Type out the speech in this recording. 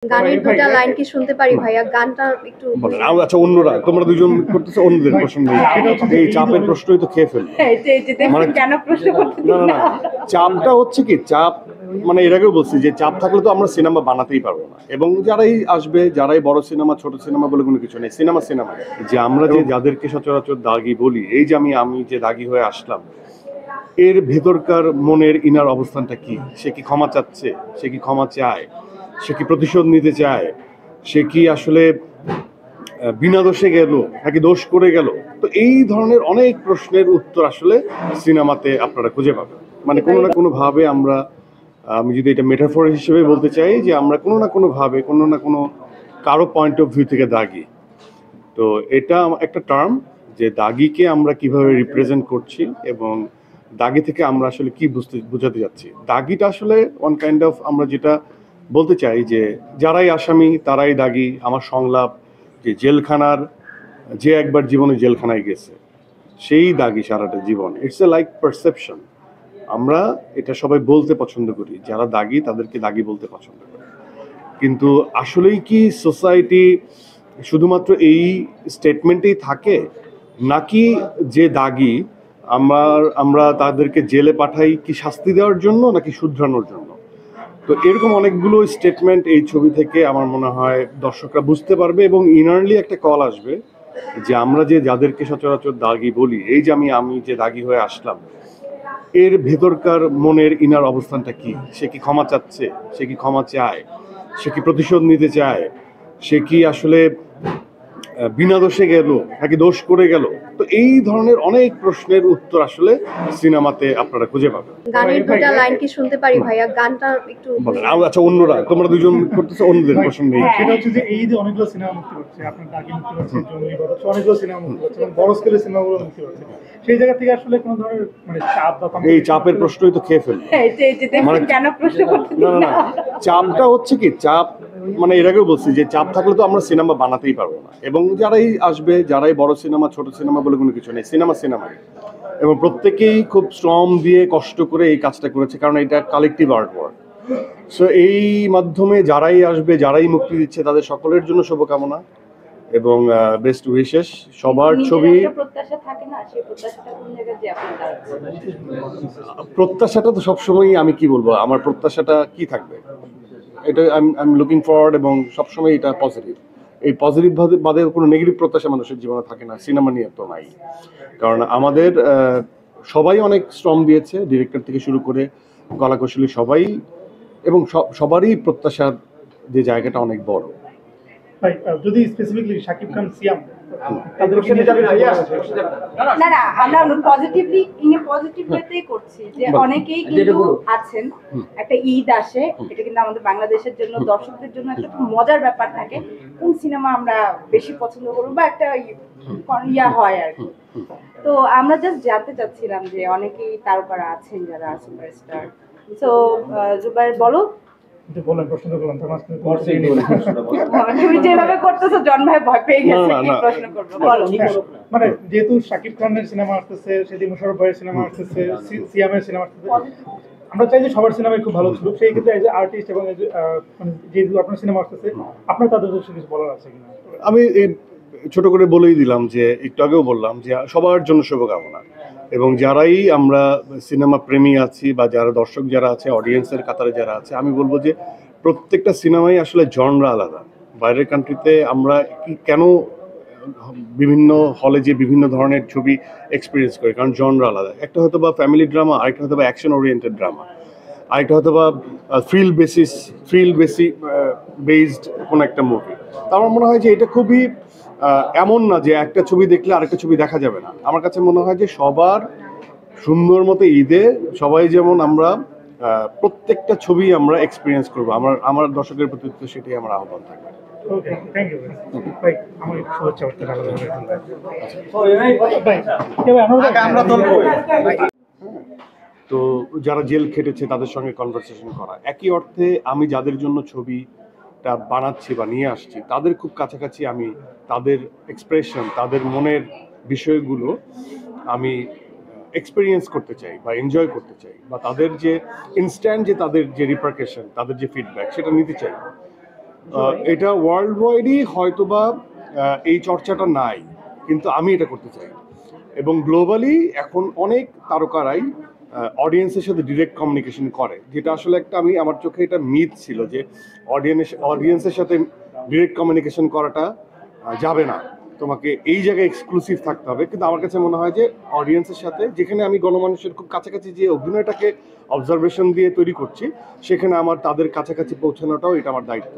গানের দুটা লাইন কি শুনতে পারি ভাইয়া? গানটা একটু বলেন। আচ্ছা, অন্যরা তোমরা দুজন করতেছো, অন্যদের প্রশ্ন নেই। এই চাপের প্রশ্নই তো খেয়ে ফেলবে। মানে কেন প্রশ্ন করতে না না না, চাপটা হচ্ছে কি, চাপ মানে এর আগেও বলছি যে চাপ থাকলে তো আমরা সিনেমা বানাতেই পারবো না। এবং যারাই আসবে, যারাই বড় সিনেমা ছোট সিনেমা বলে কোনো কিছু নেই, সিনেমা সিনেমা। যে আমরা যে যাদেরকে সচরাচর দাগি বলি, এই যে আমি যে দাগি হয়ে আসলাম, এর ভেতরকার মনের ইনার অবস্থানটা কি? সে কি ক্ষমা চাচ্ছে? সে কি ক্ষমা চায়? সে কি প্রতিশোধ নিতে চায়? সে কি আসলে বিনা দোষে গেল নাকি দোষ করে গেল? তো এই ধরনের অনেক প্রশ্নের উত্তর আসলে সিনেমাতে আপনারা খুঁজে পাবেন। মানে কোনো না কোনো ভাবে আমরা, আমি যদি এটা মেটাফর হিসেবে বলতে চাই, যে আমরা কোনো না কোনো ভাবে, কোনো না কোনো কারো পয়েন্ট অফ ভিউ থেকে দাগি। তো এটা একটা টার্ম, যে দাগিকে আমরা কিভাবে রিপ্রেজেন্ট করছি এবং দাগি থেকে আমরা আসলে কি বোঝাতে যাচ্ছি। দাগিটা আসলে ওয়ান কাইন্ড অফ, আমরা যেটা বলতে চাই যে যারাই আসামি তারাই দাগি। আমার সংলাপ যে জেলখানার, যে একবার জীবনে জেলখানায় গেছে সেই দাগি সারাটা জীবন। It's a like perception. আমরা এটা সবাই বলতে পছন্দ করি, যারা দাগি তাদেরকে দাগি বলতে পছন্দ করি। কিন্তু আসলেই কি সোসাইটি শুধুমাত্র এই স্টেটমেন্টেই থাকে, নাকি যে দাগি আমরা তাদেরকে জেলে পাঠাই কি শাস্তি দেওয়ার জন্য নাকি শুধরানোর জন্য? তো এরকম অনেকগুলো স্টেটমেন্ট এই ছবি থেকে আমার মনে হয় দর্শকরা বুঝতে পারবে এবং ইনারলি একটা কল আসবে যে আমরা যে যাদেরকে সচরাচর দাগি বলি, এই যে আমি যে দাগি হয়ে আসলাম, এর ভেতরকার মনের ইনার অবস্থানটা কি? সে কি ক্ষমা চাচ্ছে? সে কি ক্ষমা চায়? সে কি প্রতিশোধ নিতে চায়? সে কি আসলে বিনা দোষে গেল নাকি দোষ করে গেল? তো এই ধরনের অনেক প্রশ্নের উত্তর আসলে সিনেমাতে আপনারা খুঁজে পাবেন। গানের দুটা লাইন কি শুনতে পারি ভাইয়া? গানটা একটু বলেন। আচ্ছা, অন্যরা তোমরা দুজন করতেছো, অন্যদের প্রশ্ন নেই। সেটা হচ্ছে যে এই যে অনেকগুলো সিনেমা মুক্তি পাচ্ছে, আপনার দাগি মুক্তি পাচ্ছে, জঙ্গলি পাচ্ছে, অনেকগুলো সিনেমা মুক্তি পাচ্ছে এবং বড় স্কেলের সিনেমাগুলো মুক্তি পাচ্ছে। সেই জায়গা থেকে আসলে কোনো ধরনের মানে চাপ বা এই চাপের প্রশ্নই তো খেয়ে ফেলবে। মানে কেন প্রশ্ন করতে না না না, চাপটা হচ্ছে কি, চাপ মানে এর আগেও বলছি যে চাপ থাকলে তো আমরা সিনেমা বানাতেই পারবো না। এবং যারাই আসবে, যারাই বড় সিনেমা ছোট সিনেমা বলে কোনো কিছু নেই, সিনেমা সিনেমা। এবং প্রত্যেকেই খুব শ্রম দিয়ে কষ্ট করে এই কাজটা করেছে, কারণ এটা কালেকটিভ আর্ট ওয়ার্ক। সো এই মাধ্যমে যারাই আসবে, যারাই মুক্তি দিচ্ছে, তাদের সকলের জন্য শুভকামনা এবং বেস্ট উইশেস। সবার ছবি, প্রত্যাশা থাকে না, সেই প্রত্যাশাটা কোন জায়গায় যে আপনার প্রত্যাশাটা তো সবসময়, আমি কি বলবো, আমার প্রত্যাশাটা কি থাকবে, এটা আই এম লুকিং ফরওয়ার্ড এবং সবসময় এটা পজিটিভ। এই পজিটিভ বাদে কোনো নেগেটিভ প্রত্যাশা মানুষের জীবনে থাকে না, সিনেমা নিয়ে তো নাই। কারণ আমাদের সবাই অনেক শ্রম দিয়েছে, ডিরেক্টর থেকে শুরু করে কলাকৌশলী সবাই, এবং সবারই প্রত্যাশার যে জায়গাটা অনেক বড়। ভাই যদি স্পেসিফিকলি শাকিব খান, সিয়াম না না, আমরা পজিটিভলি ইন এ পজিটিভ ওয়েতেই করছি যে অনেকেই কিন্তু আছেন, একটা ঈদ আসে, এটা কিন্তু আমাদের বাংলাদেশের জন্য, দর্শকদের জন্য একটা খুব মজার ব্যাপার থাকে, কোন সিনেমা আমরা বেশি পছন্দ করবো বা একটা ইয়া হয় আর কি। তো আমরা জাস্ট জানতে চাচ্ছিলাম যে অনেকেই তারকারা আছেন যারা সুপারস্টার। সো জুবাইর বলো, বলেন, প্রশ্ন করলাম তুমি যেভাবে করতেছো জন ভাই ভয় পেয়ে গেছে, কি প্রশ্ন করবো বলো। মানে যেহেতু শাকিব খানের সিনেমা আসতেছে, সেদিন মুশাররফ ভাইয়ের সিনেমা আসতেছে, সিয়ামের সিনেমা আসতেছে, আমরা চাই যে সবার সিনেমাই খুব ভালো ছিল। সেই ক্ষেত্রে এজ এ আর্টিস্ট এবং যেহেতু আপনার সিনেমা আসতেছে, আপনার তাদের কিছু বলার আছে কিনা? আমি ছোট করে বলেই দিলাম যে, একটু আগেও বললাম যে সবার জন্য শুভকামনা। এবং যারাই আমরা সিনেমা প্রেমী আছি বা যারা দর্শক যারা আছে, অডিয়েন্সের কাতারে যারা আছে, আমি বলবো যে প্রত্যেকটা সিনেমাই আসলে জনরা আলাদা। বাইরের কান্ট্রিতে আমরা কেন বিভিন্ন হলে যে বিভিন্ন ধরনের ছবি এক্সপিরিয়েন্স করি, কারণ জনরা আলাদা। একটা হয়তো বা ফ্যামিলি ড্রামা, আরেকটা হয়তো বা অ্যাকশন ওরিয়েন্টেড ড্রামা, আরেকটা হয়তো বা থ্রিল বেসড কোনো একটা মুভি। তো আমার মনে হয় যে এটা খুবই এমন না যে একটা ছবি দেখলে আরেকটা ছবি দেখা যাবে না। আমার কাছে মনে হয় যে সবার সুন্দর মতো ঈদে সবাই যেমন আমরা প্রত্যেকটা ছবি আমরা এক্সপিরিয়েন্স করবো, আমার দর্শকের প্রতি সেটাই আমার আহ্বান থাকবে। ওকে, থ্যাংক ইউ ভাই। আমার শুভেচ্ছা করতে তো যারা জেল খেটেছে তাদের সঙ্গে কনভারসেশন করা, একই অর্থে আমি যাদের জন্য ছবিটা বানাচ্ছি বা নিয়ে আসছি, তাদের খুব কাছাকাছি আমি তাদের এক্সপ্রেশন, তাদের মনের বিষয়গুলো আমি এক্সপিরিয়েন্স করতে চাই বা এনজয় করতে চাই, বা তাদের যে ইনস্ট্যান্ট যে তাদের যে রিপারকেশন, তাদের যে ফিডব্যাক, সেটা নিতে চাই। এটা ওয়ার্ল্ড ওয়াইডই হয়তোবা এই চর্চাটা নাই, কিন্তু আমি এটা করতে চাই। এবং গ্লোবালি এখন অনেক তারকারাই অডিয়েন্সের সাথে ডিরেক্ট কমিউনিকেশন করে, যেটা আসলে একটা আমার চোখে এটা মিথ ছিল যে অডিয়েন্সের সাথে ডিরেক্ট কমিউনিকেশন করাটা যাবে না, তোমাকে এই জায়গায় এক্সক্লুসিভ থাকতে হবে। কিন্তু আমার কাছে মনে হয় যে অডিয়েন্সের সাথে, যেখানে আমি গণমানুষের খুব কাছাকাছি যে অভিনয়টাকে অবজারভেশন দিয়ে তৈরি করছি, সেখানে আমার তাদের কাছাকাছি পৌঁছানোটাও এটা আমার দায়িত্ব।